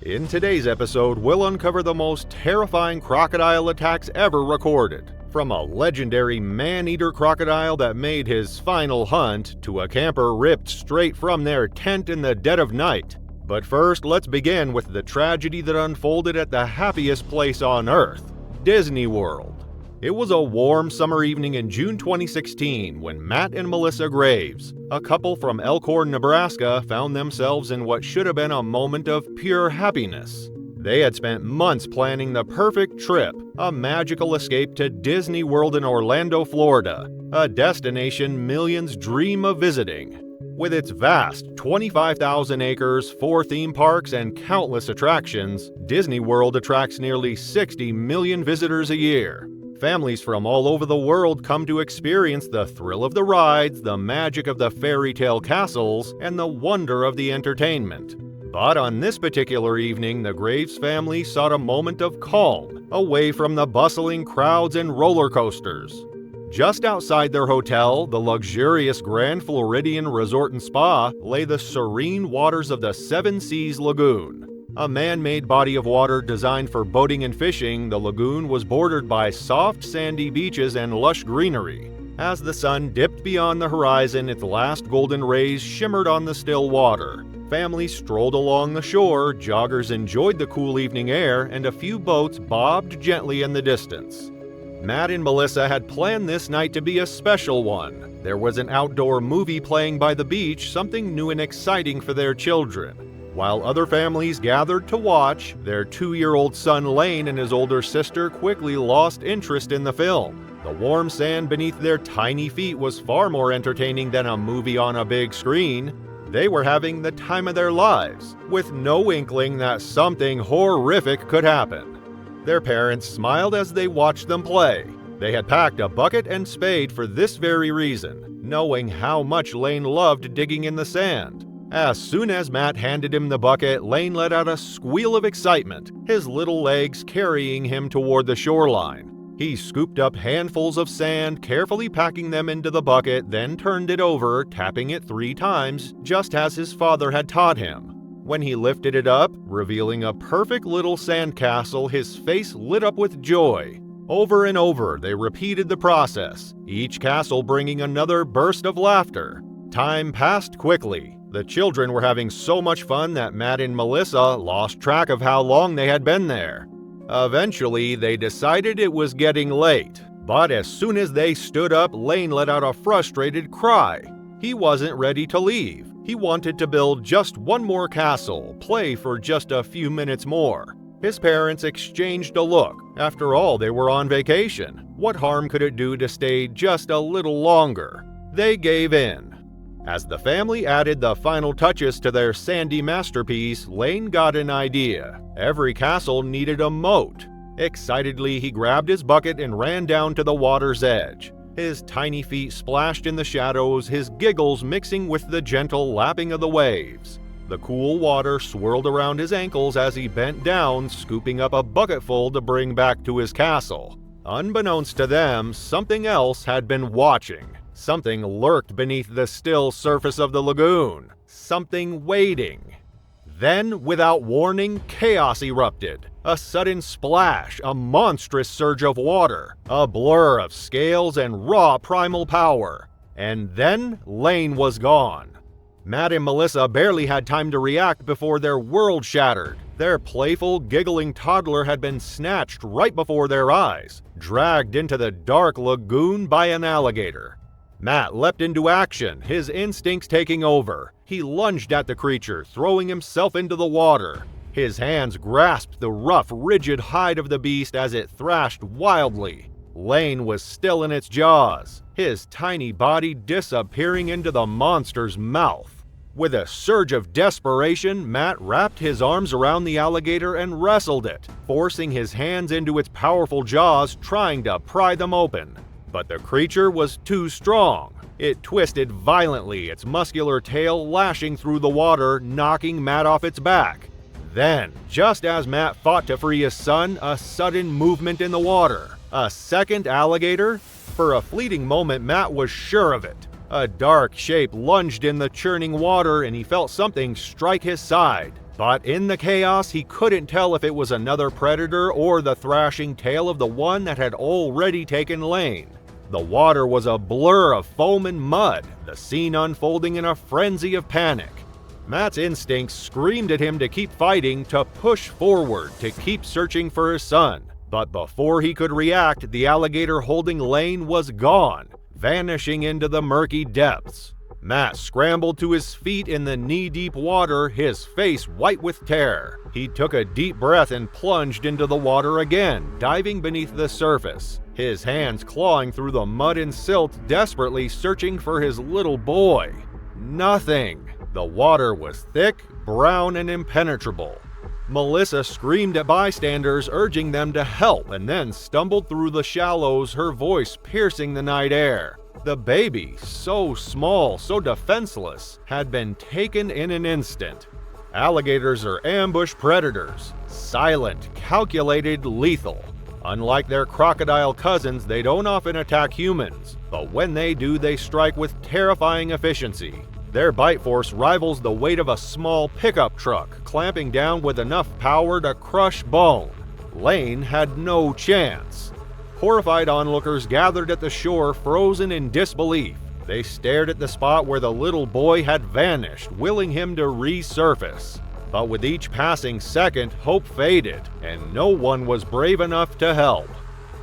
In today's episode, we'll uncover the most terrifying crocodile attacks ever recorded. From a legendary man-eater crocodile that made his final hunt, to a camper ripped straight from their tent in the dead of night. But first, let's begin with the tragedy that unfolded at the happiest place on Earth, Disney World. It was a warm summer evening in June 2016 when Matt and Melissa Graves, a couple from Elkhorn, Nebraska, found themselves in what should have been a moment of pure happiness. They had spent months planning the perfect trip, a magical escape to Disney World in Orlando, Florida, a destination millions dream of visiting. With its vast 25,000 acres, 4 theme parks, and countless attractions, Disney World attracts nearly 60 million visitors a year. Families from all over the world come to experience the thrill of the rides, the magic of the fairy tale castles, and the wonder of the entertainment. But on this particular evening, the Graves family sought a moment of calm, away from the bustling crowds and roller coasters. Just outside their hotel, the luxurious Grand Floridian Resort and Spa, lay the serene waters of the Seven Seas Lagoon. A man-made body of water designed for boating and fishing, the lagoon was bordered by soft sandy beaches and lush greenery. As the sun dipped beyond the horizon, its last golden rays shimmered on the still water. Families strolled along the shore, joggers enjoyed the cool evening air, and a few boats bobbed gently in the distance. Matt and Melissa had planned this night to be a special one. There was an outdoor movie playing by the beach, something new and exciting for their children. While other families gathered to watch, their 2-year-old son Lane and his older sister quickly lost interest in the film. The warm sand beneath their tiny feet was far more entertaining than a movie on a big screen. They were having the time of their lives, with no inkling that something horrific could happen. Their parents smiled as they watched them play. They had packed a bucket and spade for this very reason, knowing how much Lane loved digging in the sand. As soon as Matt handed him the bucket, Lane let out a squeal of excitement, his little legs carrying him toward the shoreline. He scooped up handfuls of sand, carefully packing them into the bucket, then turned it over, tapping it 3 times, just as his father had taught him. When he lifted it up, revealing a perfect little sandcastle, his face lit up with joy. Over and over, they repeated the process, each castle bringing another burst of laughter. Time passed quickly. The children were having so much fun that Matt and Melissa lost track of how long they had been there. Eventually, they decided it was getting late, but as soon as they stood up, Lane let out a frustrated cry. He wasn't ready to leave. He wanted to build just one more castle, play for just a few minutes more. His parents exchanged a look. After all, they were on vacation. What harm could it do to stay just a little longer? They gave in. As the family added the final touches to their sandy masterpiece, Lane got an idea. Every castle needed a moat. Excitedly, he grabbed his bucket and ran down to the water's edge. His tiny feet splashed in the shadows, his giggles mixing with the gentle lapping of the waves. The cool water swirled around his ankles as he bent down, scooping up a bucketful to bring back to his castle. Unbeknownst to them, something else had been watching. Something lurked beneath the still surface of the lagoon. Something waiting. Then, without warning, chaos erupted. A sudden splash, a monstrous surge of water, a blur of scales and raw primal power. And then, Lane was gone. Matt and Melissa barely had time to react before their world shattered. Their playful, giggling toddler had been snatched right before their eyes, dragged into the dark lagoon by an alligator. Matt leapt into action, his instincts taking over. He lunged at the creature, throwing himself into the water. His hands grasped the rough, rigid hide of the beast as it thrashed wildly. Lane was still in its jaws, his tiny body disappearing into the monster's mouth. With a surge of desperation, Matt wrapped his arms around the alligator and wrestled it, forcing his hands into its powerful jaws, trying to pry them open. But the creature was too strong. It twisted violently, its muscular tail lashing through the water, knocking Matt off its back. Then, just as Matt fought to free his son, a sudden movement in the water. A second alligator? For a fleeting moment, Matt was sure of it. A dark shape lunged in the churning water and he felt something strike his side. But in the chaos, he couldn't tell if it was another predator or the thrashing tail of the one that had already taken Lane. The water was a blur of foam and mud, the scene unfolding in a frenzy of panic. Matt's instincts screamed at him to keep fighting, to push forward, to keep searching for his son. But before he could react, the alligator holding Lane was gone, vanishing into the murky depths. Matt scrambled to his feet in the knee-deep water, his face white with terror. He took a deep breath and plunged into the water again, diving beneath the surface, his hands clawing through the mud and silt, desperately searching for his little boy. Nothing. The water was thick, brown, and impenetrable. Melissa screamed at bystanders, urging them to help, and then stumbled through the shallows, her voice piercing the night air. The baby, so small, so defenseless, had been taken in an instant. Alligators are ambush predators, silent, calculated, lethal. Unlike their crocodile cousins, they don't often attack humans, but when they do, they strike with terrifying efficiency. Their bite force rivals the weight of a small pickup truck, clamping down with enough power to crush bone. Lane had no chance. Horrified onlookers gathered at the shore, frozen in disbelief. They stared at the spot where the little boy had vanished, willing him to resurface. But with each passing second, hope faded, and no one was brave enough to help.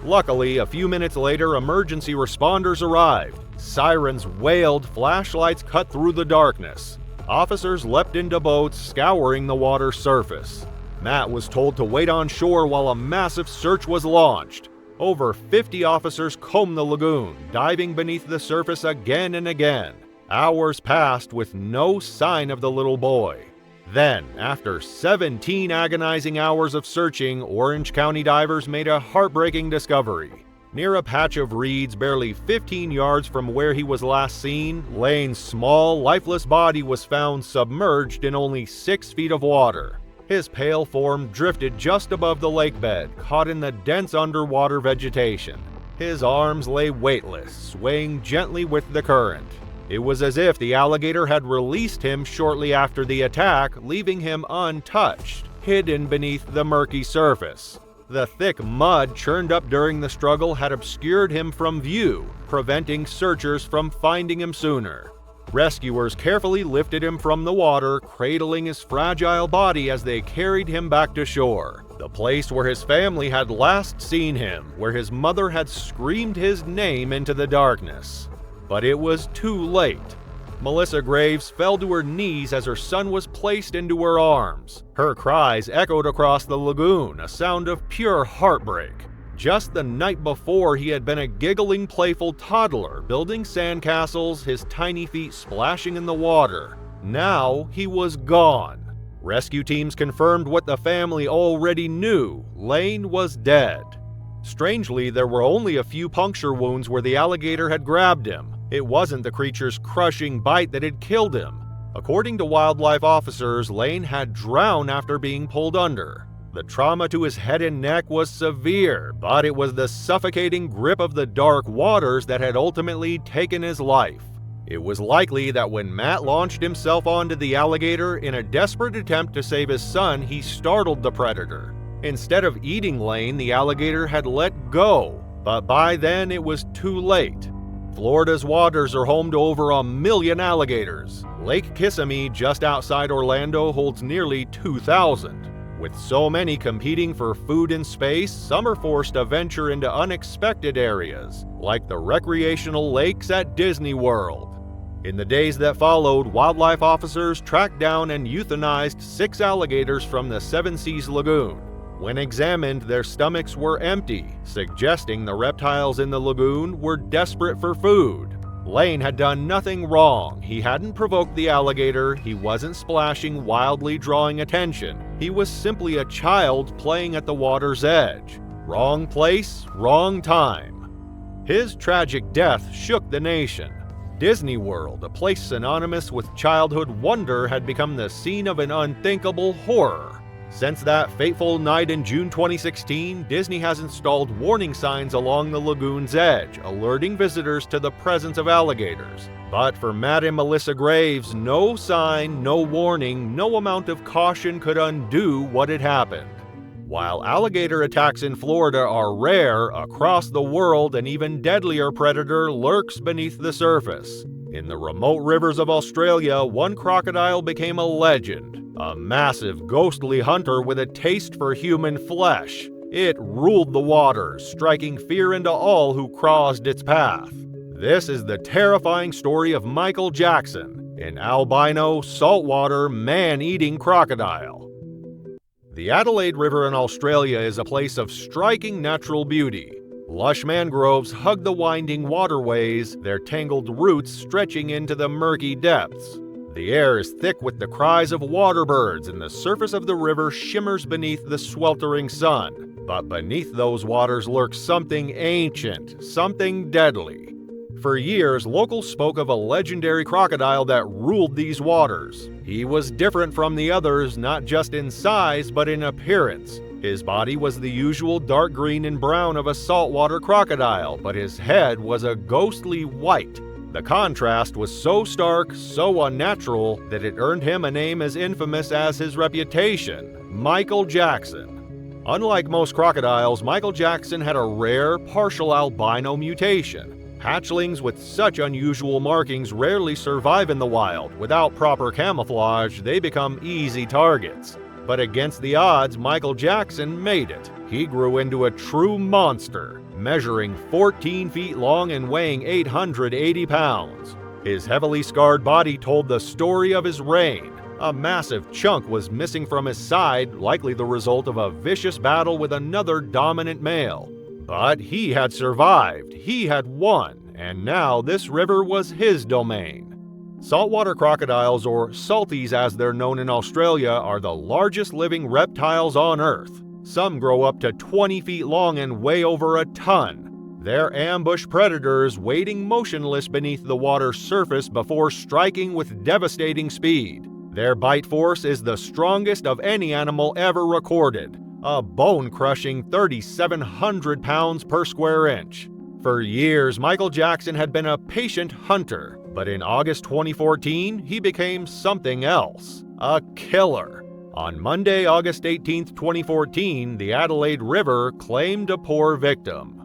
Luckily, a few minutes later, emergency responders arrived. Sirens wailed, flashlights cut through the darkness. Officers leapt into boats, scouring the water's surface. Matt was told to wait on shore while a massive search was launched. Over 50 officers combed the lagoon, diving beneath the surface again and again. Hours passed with no sign of the little boy. Then, after 17 agonizing hours of searching, Orange County divers made a heartbreaking discovery. Near a patch of reeds barely 15 yards from where he was last seen, Lane's small, lifeless body was found submerged in only 6 feet of water. His pale form drifted just above the lake bed, caught in the dense underwater vegetation. His arms lay weightless, swaying gently with the current. It was as if the alligator had released him shortly after the attack, leaving him untouched, hidden beneath the murky surface. The thick mud churned up during the struggle had obscured him from view, preventing searchers from finding him sooner. Rescuers carefully lifted him from the water, cradling his fragile body as they carried him back to shore, the place where his family had last seen him, where his mother had screamed his name into the darkness. But it was too late. Melissa Graves fell to her knees as her son was placed into her arms. Her cries echoed across the lagoon, a sound of pure heartbreak. Just the night before, he had been a giggling, playful toddler, building sandcastles, his tiny feet splashing in the water. Now he was gone. Rescue teams confirmed what the family already knew: Lane was dead. Strangely, there were only a few puncture wounds where the alligator had grabbed him. It wasn't the creature's crushing bite that had killed him. According to wildlife officers, Lane had drowned after being pulled under. The trauma to his head and neck was severe, but it was the suffocating grip of the dark waters that had ultimately taken his life. It was likely that when Matt launched himself onto the alligator in a desperate attempt to save his son, he startled the predator. Instead of eating Lane, the alligator had let go, but by then it was too late. Florida's waters are home to over 1 million alligators. Lake Kissimmee, just outside Orlando, holds nearly 2,000. With so many competing for food and space, some are forced to venture into unexpected areas, like the recreational lakes at Disney World. In the days that followed, wildlife officers tracked down and euthanized 6 alligators from the Seven Seas Lagoon. When examined, their stomachs were empty, suggesting the reptiles in the lagoon were desperate for food. Lane had done nothing wrong. He hadn't provoked the alligator, he wasn't splashing wildly drawing attention. He was simply a child playing at the water's edge. Wrong place, wrong time. His tragic death shook the nation. Disney World, a place synonymous with childhood wonder, had become the scene of an unthinkable horror. Since that fateful night in June 2016, Disney has installed warning signs along the lagoon's edge, alerting visitors to the presence of alligators. But for Matt and Melissa Graves, no sign, no warning, no amount of caution could undo what had happened. While alligator attacks in Florida are rare, across the world an even deadlier predator lurks beneath the surface. In the remote rivers of Australia, one crocodile became a legend, a massive, ghostly hunter with a taste for human flesh. It ruled the waters, striking fear into all who crossed its path. This is the terrifying story of Michael Jackson, an albino, saltwater, man-eating crocodile. The Adelaide River in Australia is a place of striking natural beauty. Lush mangroves hug the winding waterways, their tangled roots stretching into the murky depths. The air is thick with the cries of waterbirds, and the surface of the river shimmers beneath the sweltering sun. But beneath those waters lurks something ancient, something deadly. For years, locals spoke of a legendary crocodile that ruled these waters. He was different from the others, not just in size, but in appearance. His body was the usual dark green and brown of a saltwater crocodile, but his head was a ghostly white. The contrast was so stark, so unnatural, that it earned him a name as infamous as his reputation: Michael Jackson. Unlike most crocodiles, Michael Jackson had a rare, partial albino mutation. Hatchlings with such unusual markings rarely survive in the wild. Without proper camouflage, they become easy targets. But against the odds, Michael Jackson made it. He grew into a true monster, measuring 14 feet long and weighing 880 pounds. His heavily scarred body told the story of his reign. A massive chunk was missing from his side, likely the result of a vicious battle with another dominant male. But he had survived, he had won, and now this river was his domain. Saltwater crocodiles, or salties as they're known in Australia, are the largest living reptiles on Earth. Some grow up to 20 feet long and weigh over a ton. They're ambush predators waiting motionless beneath the water's surface before striking with devastating speed. Their bite force is the strongest of any animal ever recorded, a bone-crushing 3,700 pounds per square inch. For years, Michael Jackson had been a patient hunter, but in August 2014, he became something else: a killer. On Monday, August 18, 2014, the Adelaide River claimed a poor victim.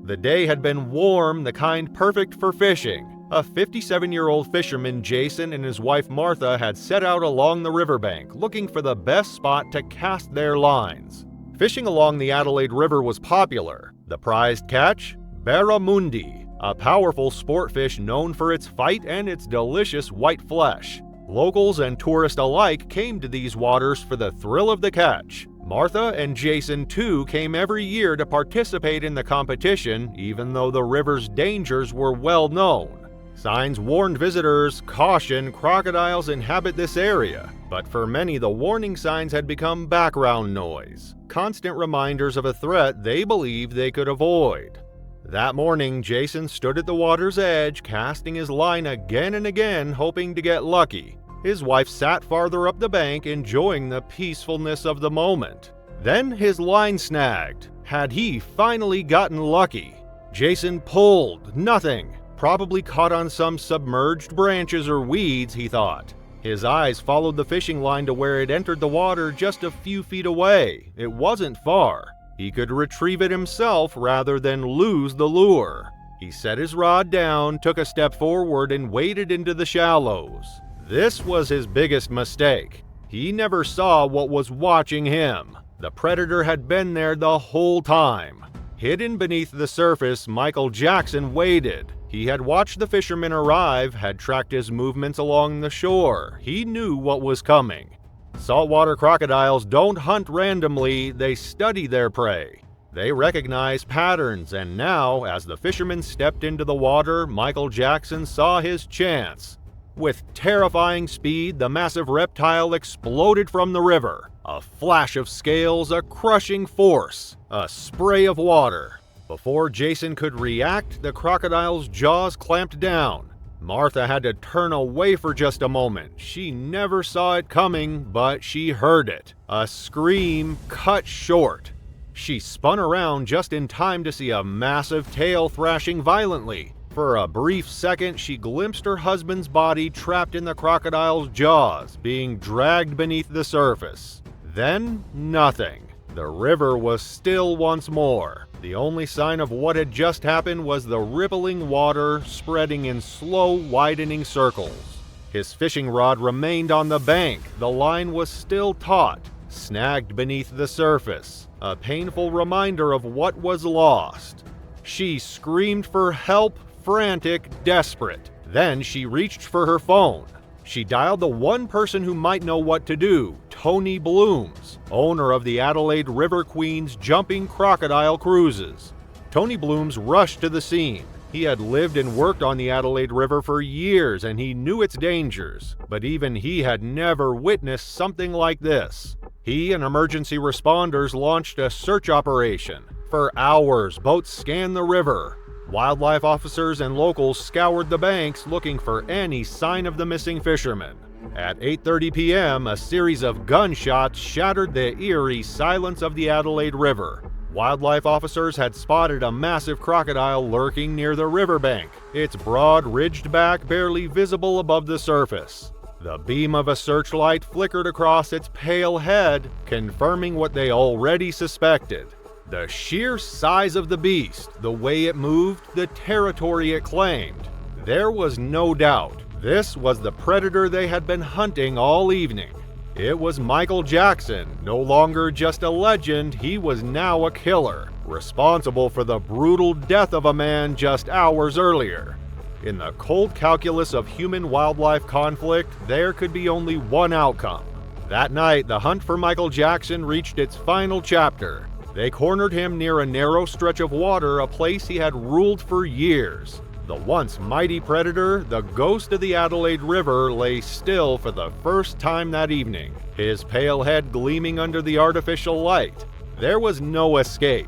The day had been warm, the kind perfect for fishing. A 57-year-old fisherman, Jason, and his wife Martha had set out along the riverbank, looking for the best spot to cast their lines. Fishing along the Adelaide River was popular. The prized catch? Barramundi, a powerful sport fish known for its fight and its delicious white flesh. Locals and tourists alike came to these waters for the thrill of the catch. Martha and Jason too came every year to participate in the competition, even though the river's dangers were well known. Signs warned visitors, caution, crocodiles inhabit this area. But for many, the warning signs had become background noise, constant reminders of a threat they believed they could avoid. That morning, Jason stood at the water's edge, casting his line again and again, hoping to get lucky. His wife sat farther up the bank, enjoying the peacefulness of the moment. Then his line snagged. Had he finally gotten lucky? Jason pulled. Nothing. Probably caught on some submerged branches or weeds, he thought. His eyes followed the fishing line to where it entered the water just a few feet away. It wasn't far. He could retrieve it himself rather than lose the lure. He set his rod down, took a step forward, and waded into the shallows. This was his biggest mistake. He never saw what was watching him. The predator had been there the whole time. Hidden beneath the surface, Michael Jackson waited. He had watched the fisherman arrive, had tracked his movements along the shore. He knew what was coming. Saltwater crocodiles don't hunt randomly, they study their prey. They recognize patterns, and now, as the fisherman stepped into the water, Michael Jackson saw his chance. With terrifying speed, the massive reptile exploded from the river. A flash of scales, a crushing force, a spray of water. Before Jason could react, the crocodile's jaws clamped down. Martha had to turn away for just a moment. She never saw it coming, but she heard it. A scream cut short. She spun around just in time to see a massive tail thrashing violently. For a brief second, she glimpsed her husband's body trapped in the crocodile's jaws, being dragged beneath the surface. Then, nothing. The river was still once more. The only sign of what had just happened was the rippling water spreading in slow, widening circles. His fishing rod remained on the bank. The line was still taut, snagged beneath the surface, a painful reminder of what was lost. She screamed for help, frantic, desperate. Then she reached for her phone. She dialed the one person who might know what to do, Tony Blooms, owner of the Adelaide River Queen's Jumping Crocodile Cruises. Tony Blooms rushed to the scene. He had lived and worked on the Adelaide River for years and he knew its dangers, but even he had never witnessed something like this. He and emergency responders launched a search operation. For hours, boats scanned the river. Wildlife officers and locals scoured the banks looking for any sign of the missing fishermen. At 8:30 p.m., a series of gunshots shattered the eerie silence of the Adelaide River. Wildlife officers had spotted a massive crocodile lurking near the riverbank, its broad, ridged back barely visible above the surface. The beam of a searchlight flickered across its pale head, confirming what they already suspected. The sheer size of the beast, the way it moved, the territory it claimed. There was no doubt. This was the predator they had been hunting all evening. It was Michael Jackson, no longer just a legend, he was now a killer, responsible for the brutal death of a man just hours earlier. In the cold calculus of human-wildlife conflict, there could be only one outcome. That night, the hunt for Michael Jackson reached its final chapter. They cornered him near a narrow stretch of water, a place he had ruled for years. The once mighty predator, the ghost of the Adelaide River, lay still for the first time that evening, his pale head gleaming under the artificial light. There was no escape.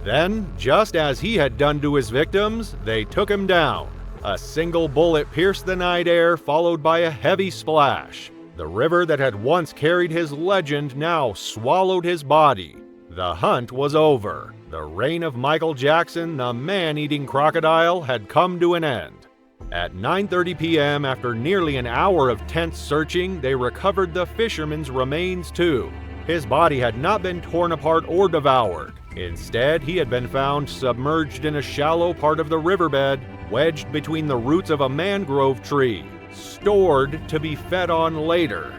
Then, just as he had done to his victims, they took him down. A single bullet pierced the night air, followed by a heavy splash. The river that had once carried his legend now swallowed his body. The hunt was over. The reign of Michael Jackson, the man-eating crocodile, had come to an end. At 9:30 p.m., after nearly an hour of tense searching, they recovered the fisherman's remains too. His body had not been torn apart or devoured. Instead, he had been found submerged in a shallow part of the riverbed, wedged between the roots of a mangrove tree, stored to be fed on later.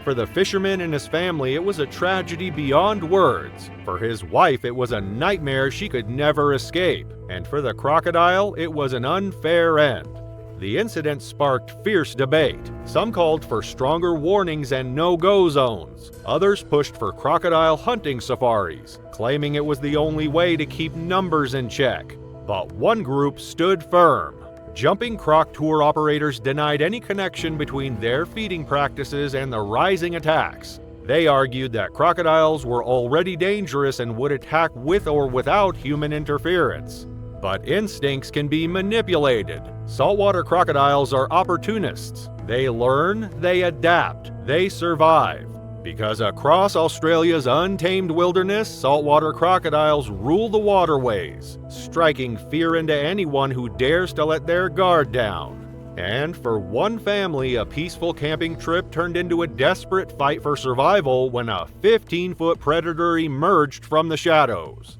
For the fisherman and his family, it was a tragedy beyond words. For his wife, it was a nightmare she could never escape. And for the crocodile, it was an unfair end. The incident sparked fierce debate. Some called for stronger warnings and no-go zones. Others pushed for crocodile hunting safaris, claiming it was the only way to keep numbers in check. But one group stood firm. Jumping Croc tour operators denied any connection between their feeding practices and the rising attacks. They argued that crocodiles were already dangerous and would attack with or without human interference. But instincts can be manipulated. Saltwater crocodiles are opportunists. They learn, they adapt, they survive. Because across Australia's untamed wilderness, saltwater crocodiles rule the waterways, striking fear into anyone who dares to let their guard down. And for one family, a peaceful camping trip turned into a desperate fight for survival when a 15-foot predator emerged from the shadows.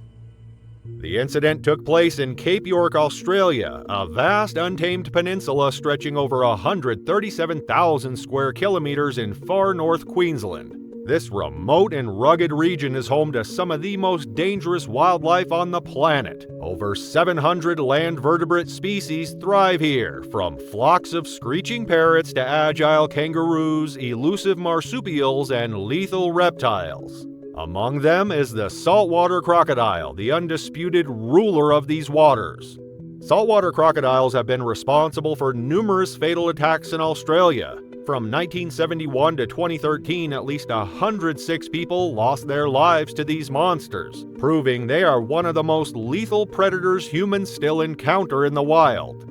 The incident took place in Cape York, Australia, a vast untamed peninsula stretching over 137,000 square kilometers in far north Queensland. This remote and rugged region is home to some of the most dangerous wildlife on the planet. Over 700 land vertebrate species thrive here, from flocks of screeching parrots to agile kangaroos, elusive marsupials, and lethal reptiles. Among them is the saltwater crocodile, the undisputed ruler of these waters. Saltwater crocodiles have been responsible for numerous fatal attacks in Australia. From 1971 to 2013, at least 106 people lost their lives to these monsters, proving they are one of the most lethal predators humans still encounter in the wild.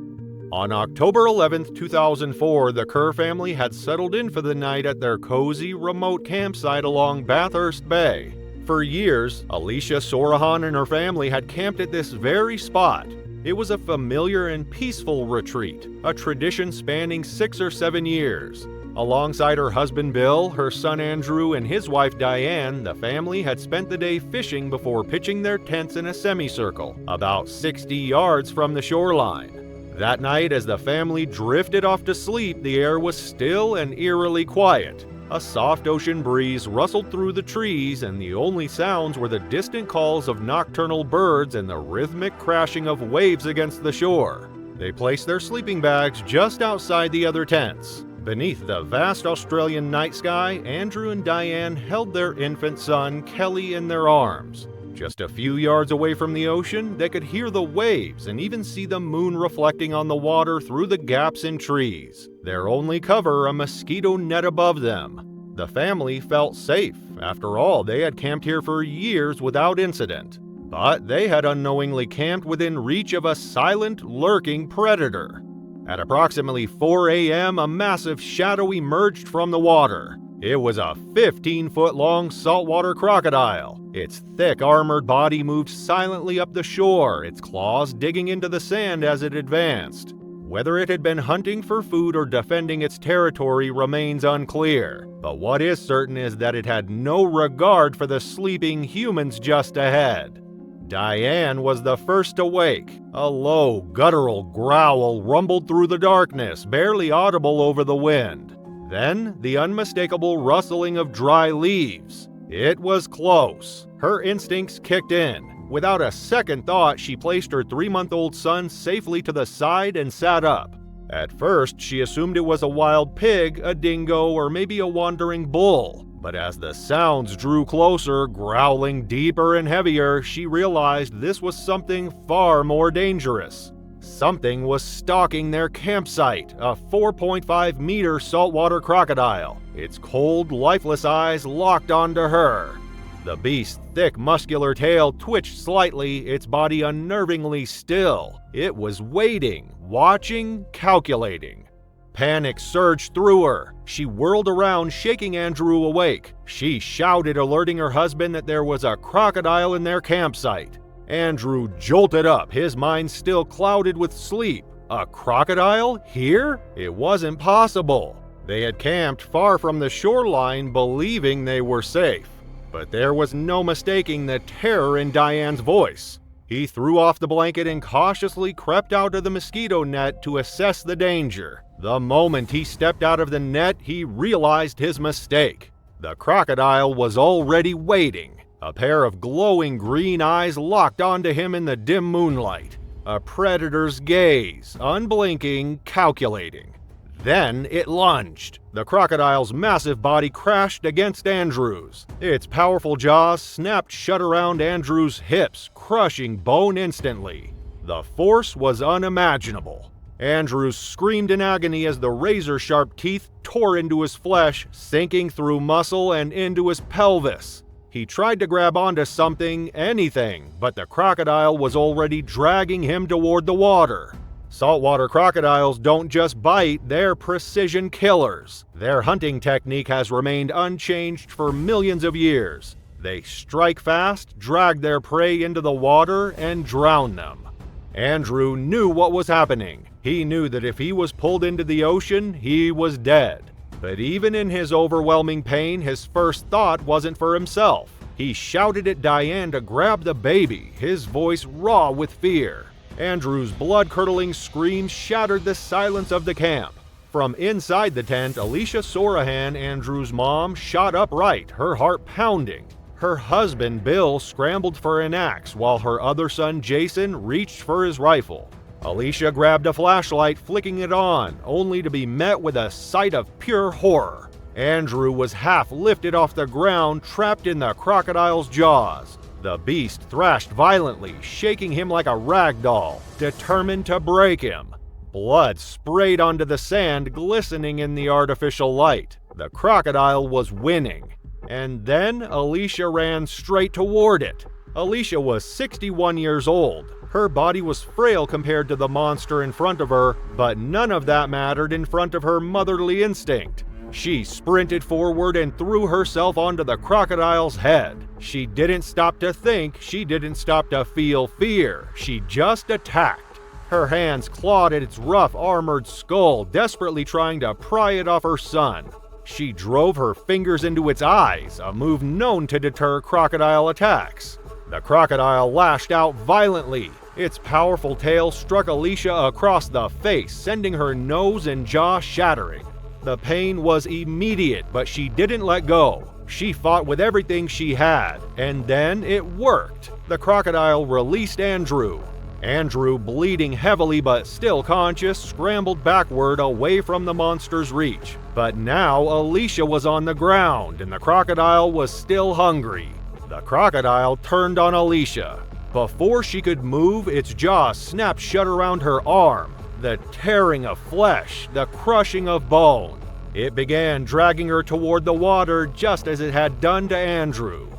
On October 11, 2004, the Kerr family had settled in for the night at their cozy, remote campsite along Bathurst Bay. For years, Alicia Sorahan and her family had camped at this very spot. It was a familiar and peaceful retreat, a tradition spanning 6 or 7 years. Alongside her husband Bill, her son Andrew, and his wife Diane, the family had spent the day fishing before pitching their tents in a semicircle, about 60 yards from the shoreline. That night, as the family drifted off to sleep, the air was still and eerily quiet. A soft ocean breeze rustled through the trees, and the only sounds were the distant calls of nocturnal birds and the rhythmic crashing of waves against the shore. They placed their sleeping bags just outside the other tents. Beneath the vast Australian night sky, Andrew and Diane held their infant son, Kelly, in their arms. Just a few yards away from the ocean, they could hear the waves and even see the moon reflecting on the water through the gaps in trees. Their only cover, a mosquito net above them. The family felt safe. After all, they had camped here for years without incident. But they had unknowingly camped within reach of a silent, lurking predator. At approximately 4 a.m., a massive shadow emerged from the water. It was a 15-foot-long saltwater crocodile. Its thick, armored body moved silently up the shore, its claws digging into the sand as it advanced. Whether it had been hunting for food or defending its territory remains unclear, but what is certain is that it had no regard for the sleeping humans just ahead. Diane was the first to wake. A low, guttural growl rumbled through the darkness, barely audible over the wind. Then, the unmistakable rustling of dry leaves. It was close. Her instincts kicked in. Without a second thought, she placed her 3-month-old son safely to the side and sat up. At first, she assumed it was a wild pig, a dingo, or maybe a wandering bull. But as the sounds drew closer, growling deeper and heavier, she realized this was something far more dangerous. Something was stalking their campsite, a 4.5-meter saltwater crocodile, its cold, lifeless eyes locked onto her. The beast's thick, muscular tail twitched slightly, its body unnervingly still. It was waiting, watching, calculating. Panic surged through her. She whirled around, shaking Andrew awake. She shouted, alerting her husband that there was a crocodile in their campsite. Andrew jolted up, his mind still clouded with sleep. A crocodile? Here? It wasn't possible. They had camped far from the shoreline, believing they were safe. But there was no mistaking the terror in Diane's voice. He threw off the blanket and cautiously crept out of the mosquito net to assess the danger. The moment he stepped out of the net, he realized his mistake. The crocodile was already waiting. A pair of glowing green eyes locked onto him in the dim moonlight. A predator's gaze, unblinking, calculating. Then it lunged. The crocodile's massive body crashed against Andrew's. Its powerful jaws snapped shut around Andrew's hips, crushing bone instantly. The force was unimaginable. Andrew screamed in agony as the razor-sharp teeth tore into his flesh, sinking through muscle and into his pelvis. He tried to grab onto something, anything, but the crocodile was already dragging him toward the water. Saltwater crocodiles don't just bite, they're precision killers. Their hunting technique has remained unchanged for millions of years. They strike fast, drag their prey into the water, and drown them. Andrew knew what was happening. He knew that if he was pulled into the ocean, he was dead. But even in his overwhelming pain, his first thought wasn't for himself. He shouted at Diane to grab the baby, his voice raw with fear. Andrew's blood-curdling screams shattered the silence of the camp. From inside the tent, Alicia Sorahan, Andrew's mom, shot upright, her heart pounding. Her husband, Bill, scrambled for an axe, while her other son, Jason, reached for his rifle. Alicia grabbed a flashlight, flicking it on, only to be met with a sight of pure horror. Andrew was half lifted off the ground, trapped in the crocodile's jaws. The beast thrashed violently, shaking him like a rag doll, determined to break him. Blood sprayed onto the sand, glistening in the artificial light. The crocodile was winning. And then Alicia ran straight toward it. Alicia was 61 years old. Her body was frail compared to the monster in front of her, but none of that mattered in front of her motherly instinct. She sprinted forward and threw herself onto the crocodile's head. She didn't stop to think, she didn't stop to feel fear. She just attacked. Her hands clawed at its rough, armored skull, desperately trying to pry it off her son. She drove her fingers into its eyes, a move known to deter crocodile attacks. The crocodile lashed out violently. Its powerful tail struck Alicia across the face, sending her nose and jaw shattering. The pain was immediate, but she didn't let go. She fought with everything she had, and then it worked. The crocodile released Andrew. Andrew, bleeding heavily but still conscious, scrambled backward away from the monster's reach. But now Alicia was on the ground, and the crocodile was still hungry. The crocodile turned on Alicia. Before she could move, its jaw snapped shut around her arm. The tearing of flesh, the crushing of bone. It began dragging her toward the water just as it had done to Andrew.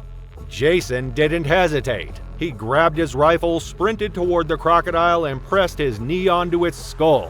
Jason didn't hesitate. He grabbed his rifle, sprinted toward the crocodile, and pressed his knee onto its skull.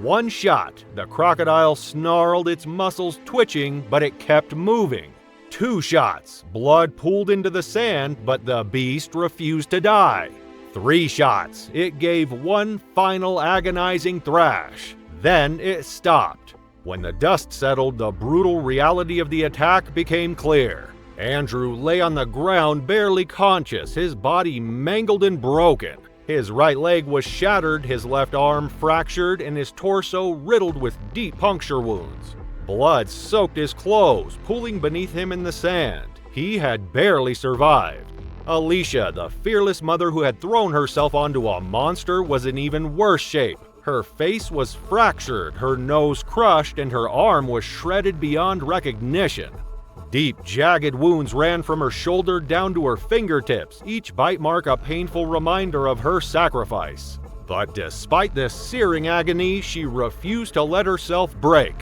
One shot, the crocodile snarled, its muscles twitching, but it kept moving. 2 shots, blood pooled into the sand, but the beast refused to die. 3 shots, it gave one final agonizing thrash. Then it stopped. When the dust settled, the brutal reality of the attack became clear. Andrew lay on the ground, barely conscious, his body mangled and broken. His right leg was shattered, his left arm fractured, and his torso riddled with deep puncture wounds. Blood soaked his clothes, pooling beneath him in the sand. He had barely survived. Alicia, the fearless mother who had thrown herself onto a monster, was in even worse shape. Her face was fractured, her nose crushed, and her arm was shredded beyond recognition. Deep, jagged wounds ran from her shoulder down to her fingertips, each bite mark a painful reminder of her sacrifice. But despite this searing agony, she refused to let herself break.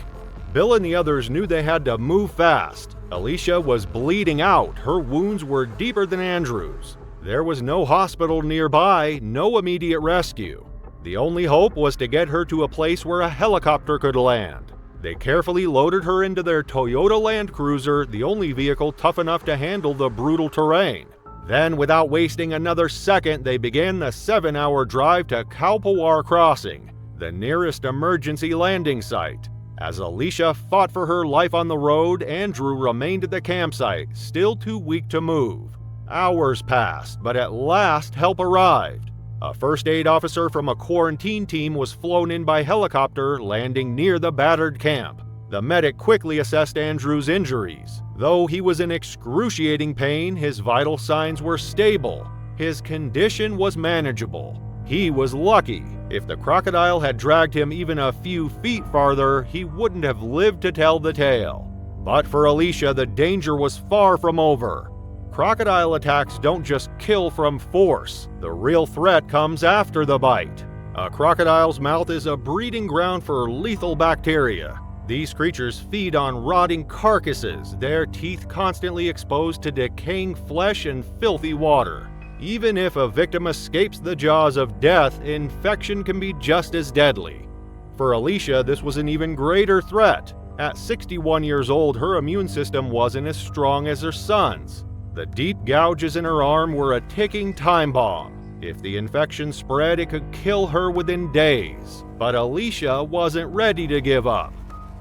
Bill and the others knew they had to move fast. Alicia was bleeding out. Her wounds were deeper than Andrew's. There was no hospital nearby, no immediate rescue. The only hope was to get her to a place where a helicopter could land. They carefully loaded her into their Toyota Land Cruiser, the only vehicle tough enough to handle the brutal terrain. Then, without wasting another second, they began the 7-hour drive to Kalpawar Crossing, the nearest emergency landing site. As Alicia fought for her life on the road, Andrew remained at the campsite, still too weak to move. Hours passed, but at last help arrived. A first aid officer from a quarantine team was flown in by helicopter, landing near the battered camp. The medic quickly assessed Andrew's injuries. Though he was in excruciating pain, his vital signs were stable. His condition was manageable. He was lucky. If the crocodile had dragged him even a few feet farther, he wouldn't have lived to tell the tale. But for Alicia, the danger was far from over. Crocodile attacks don't just kill from force. The real threat comes after the bite. A crocodile's mouth is a breeding ground for lethal bacteria. These creatures feed on rotting carcasses, their teeth constantly exposed to decaying flesh and filthy water. Even if a victim escapes the jaws of death, infection can be just as deadly. For Alicia, this was an even greater threat. At 61 years old, her immune system wasn't as strong as her son's. The deep gouges in her arm were a ticking time bomb. If the infection spread, it could kill her within days. But Alicia wasn't ready to give up.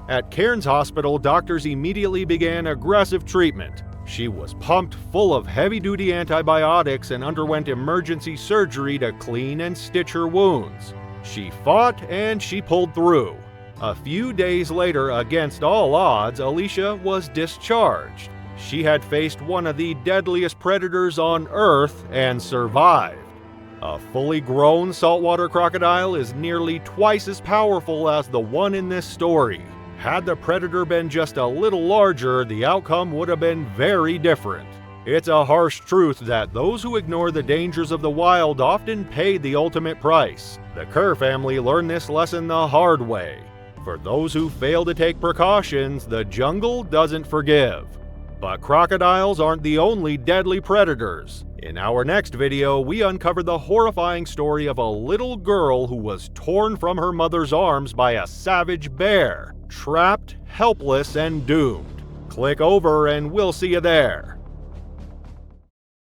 At Cairns Hospital, doctors immediately began aggressive treatment. She was pumped full of heavy-duty antibiotics and underwent emergency surgery to clean and stitch her wounds. She fought and she pulled through. A few days later, against all odds, Alicia was discharged. She had faced one of the deadliest predators on Earth and survived. A fully grown saltwater crocodile is nearly twice as powerful as the one in this story. Had the predator been just a little larger, the outcome would have been very different. It's a harsh truth that those who ignore the dangers of the wild often pay the ultimate price. The Kerr family learned this lesson the hard way. For those who fail to take precautions, the jungle doesn't forgive. But crocodiles aren't the only deadly predators. In our next video, we uncover the horrifying story of a little girl who was torn from her mother's arms by a savage bear, trapped, helpless, and doomed. Click over and we'll see you there.